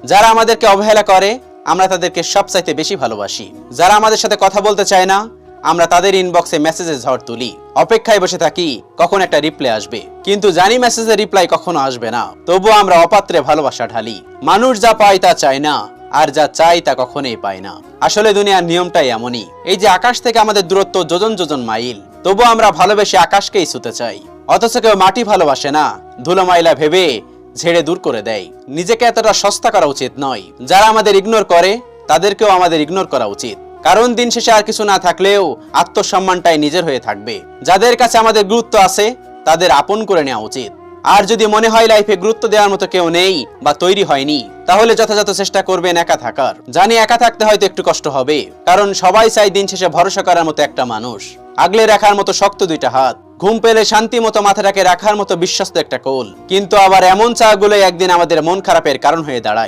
যারা আমাদেরকে অবহেলা করে আমরা তাদেরকে সবচাইতে বেশি ভালোবাসি। যারা আমাদের সাথে কথা বলতে চায় না আমরা তাদের ইনবক্সে মেসেজের ঝড় তুলি, অপেক্ষায় বসে থাকি কখন একটা রিপ্লাই আসবে, কিন্তু জানি মেসেজের রিপ্লাই কখনো আসবে না, তবুও আমরা অপাত্রে ভালোবাসা ঢালি। মানুষ যা পায় তা চায় না, আর যা চাই তা কখনোই পায় না। আসলে দুনিয়ার নিয়মটাই এমনই। এই যে আকাশ থেকে আমাদের দূরত্ব যোজন যোজন মাইল, তবুও আমরা ভালোবেসে আকাশকেই ছুতে চাই। অথচ কেউ মাটি ভালোবাসে না, ধুলো মাইলা ভেবে ঝেড়ে দূর করে দেয়। নিজেকে এতটা সস্তা করা উচিত নয়। যারা আমাদের ইগনোর করে তাদেরকেও আমাদের ইগনোর করা উচিত, কারণ দিন শেষে আর কিছু না থাকলেও আত্মসম্মানটাই নিজের হয়ে থাকবে। যাদের কাছে আমাদের গুরুত্ব আছে তাদের আপন করে নেওয়া উচিত। আর যদি মনে হয় লাইফে গুরুত্ব দেওয়ার মতো কেউ নেই বা তৈরি হয়নি, তাহলে যথাযথ চেষ্টা করবেন একা থাকার। জানি একা থাকতে হয়তো একটু কষ্ট হবে, কারণ সবাই চাই দিন শেষে ভরসা করার মতো একটা মানুষ, আগলে রাখার মতো শক্ত দুইটা হাত, ঘুম পেলে শান্তি মতো মাথাটাকে রাখার মতো বিশ্বস্ত একটা কোল। কিন্তু আবার এমন চাগুলোই একদিন আমাদের মন খারাপের কারণ হয়ে দাঁড়ায়।